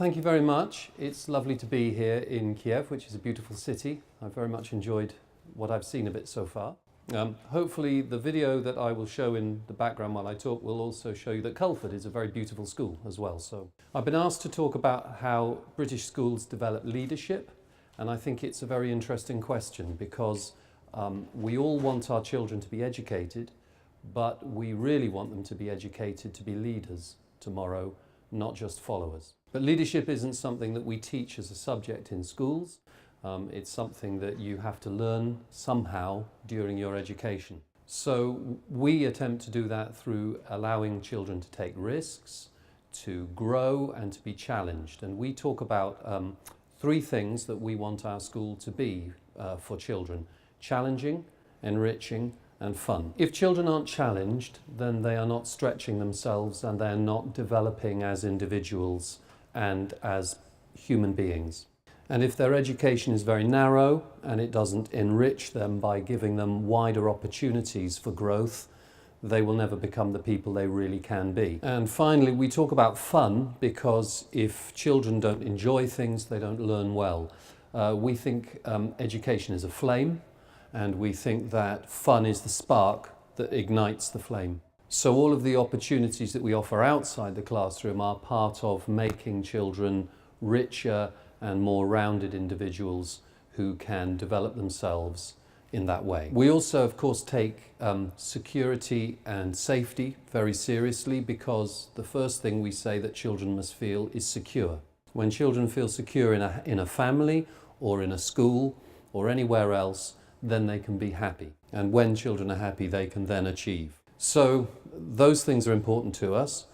thank you very much. It's lovely to be here in Kiev, which is a beautiful city. I've very much enjoyed what I've seen of it so far. Hopefully the video that I will show in the background while I talk will also show you that Culford is a very beautiful school as well. So I've been asked to talk about how British schools develop leadership, and I think it's a very interesting question because we all want our children to be educated, but we really want them to be educated to be leaders tomorrow, not just followers. But leadership isn't something that we teach as a subject in schools. It's something that you have to learn somehow during your education. So we attempt to do that through allowing children to take risks, to grow and to be challenged. And we talk about three things that we want our school to be for children: challenging, enriching, and fun. If children aren't challenged, then they are not stretching themselves and they're not developing as individuals and as human beings. And if their education is very narrow and it doesn't enrich them by giving them wider opportunities for growth, they will never become the people they really can be. And finally, we talk about fun because if children don't enjoy things, they don't learn well. We think education is a flame, and we think that fun is the spark that ignites the flame. So all of the opportunities that we offer outside the classroom are part of making children richer and more rounded individuals who can develop themselves in that way. We also, of course, take security and safety very seriously because the first thing we say that children must feel is secure. When children feel secure in a family or in a school or anywhere else, then they can be happy. And when children are happy, they can then achieve. So those things are important to us,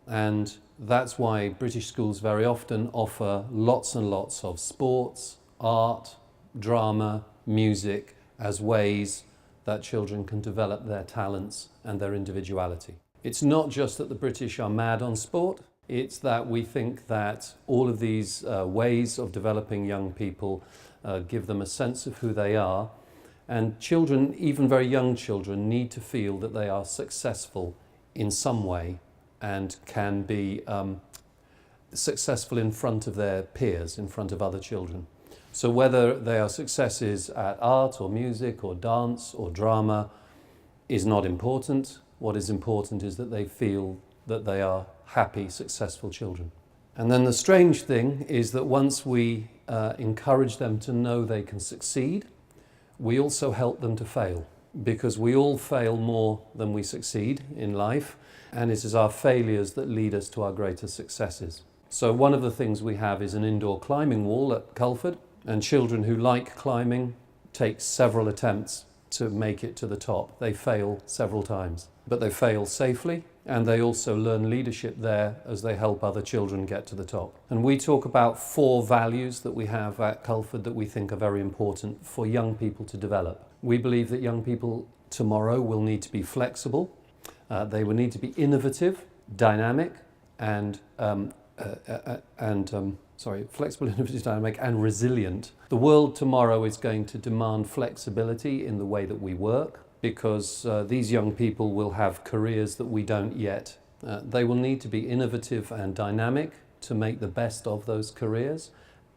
and that's why British schools very often offer lots and lots of sports, art, drama, music as ways that children can develop their talents and their individuality. It's not just that the British are mad on sport, it's that we think that all of these ways of developing young people give them a sense of who they are. And children, even very young children, need to feel that they are successful in some way and can be successful in front of their peers, in front of other children. So whether they are successes at art or music or dance or drama is not important. What is important is that they feel that they are happy, successful children. And then the strange thing is that once we encourage them to know they can succeed, we also help them to fail, because we all fail more than we succeed in life, and it is our failures that lead us to our greatest successes. So one of the things we have is an indoor climbing wall at Culford, and children who like climbing take several attempts to make it to the top. They fail several times, but they fail safely, and they also learn leadership there as they help other children get to the top. And we talk about 4 values that we have at Culford that we think are very important for young people to develop. We believe that young people tomorrow will need to be flexible, they will need to be innovative, dynamic, and flexible, innovative, dynamic, and resilient. The world tomorrow is going to demand flexibility in the way that we work, because these young people will have careers that we don't yet. They will need to be innovative and dynamic to make the best of those careers,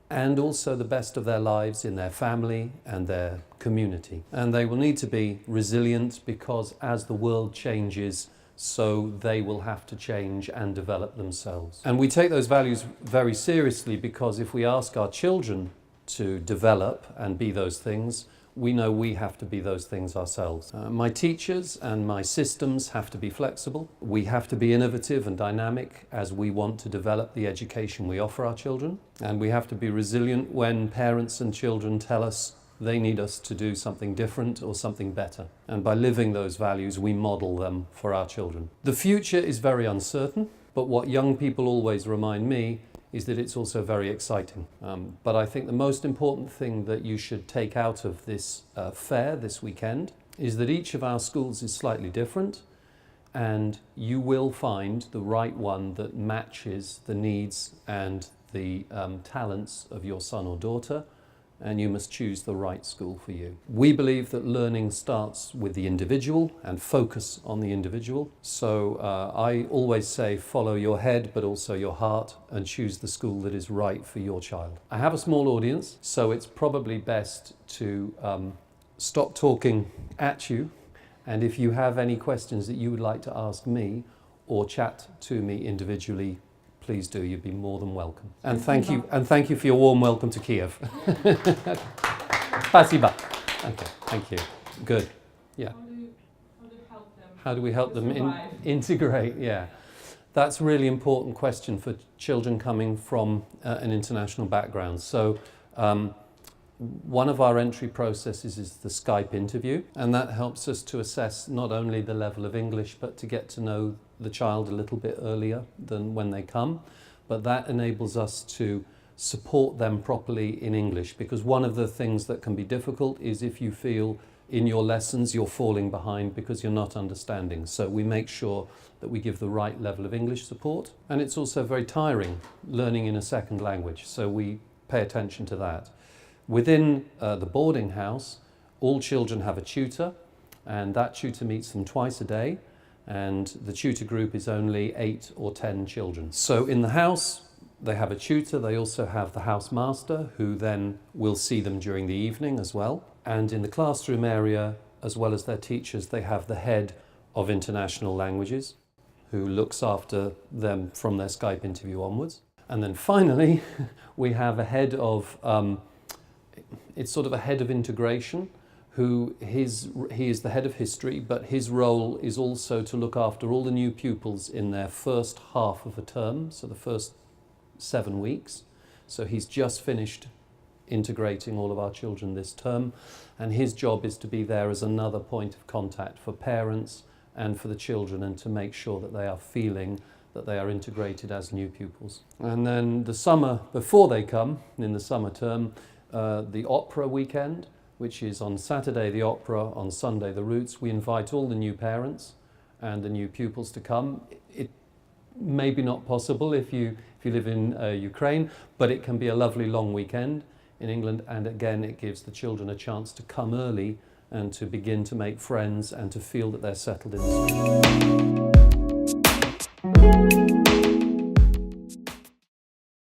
and also the best of their lives in their family and their community. And they will need to be resilient because as the world changes, so they will have to change and develop themselves. And we take those values very seriously because if we ask our children to develop and be those things, we know we have to be those things ourselves. My teachers and my systems have to be flexible. We have to be innovative and dynamic as we want to develop the education we offer our children. And we have to be resilient when parents and children tell us they need us to do something different or something better. And by living those values, we model them for our children. The future is very uncertain, but what young people always remind me is that it's also very exciting. But I think the most important thing that you should take out of this fair this weekend is that each of our schools is slightly different, and you will find the right one that matches the needs and the talents of your son or daughter, and you must choose the right school for you. We believe that learning starts with the individual and focus on the individual. So I always say follow your head but also your heart and choose the school that is right for your child. I have a small audience, so it's probably best to stop talking at you, and if you have any questions that you would like to ask me or chat to me individually, please do. You'd be more than welcome. And thank you for your warm welcome to Kiev. Спасибо. Okay, thank you. Good. Yeah. How do we help them integrate? Yeah. That's a really important question for children coming from an international background. So one of our entry processes is the Skype interview, and that helps us to assess not only the level of English, but to get to know the child a little bit earlier than when they come. But that enables us to support them properly in English, because one of the things that can be difficult is if you feel in your lessons you're falling behind because you're not understanding. So we make sure that we give the right level of English support. And it's also very tiring learning in a second language, so we pay attention to that. Within the boarding house, all children have a tutor, and that tutor meets them twice a day, and the tutor group is only 8 or 10 children. So in the house, they have a tutor. They also have the housemaster, who then will see them during the evening as well. And in the classroom area, as well as their teachers, they have the head of international languages, who looks after them from their Skype interview onwards. And then finally, we have a head of it's sort of a head of integration, who he is the head of history, but his role is also to look after all the new pupils in their first half of a term, so the first 7 weeks. So he's just finished integrating all of our children this term, and his job is to be there as another point of contact for parents and for the children, and to make sure that they are feeling that they are integrated as new pupils. And then the summer before they come, in the summer term, the opera weekend, which is on Saturday the opera, on Sunday the roots. We invite all the new parents and the new pupils to come. It may be not possible if you live in Ukraine, but it can be a lovely long weekend in England, and again it gives the children a chance to come early and to begin to make friends and to feel that they're settled in the school.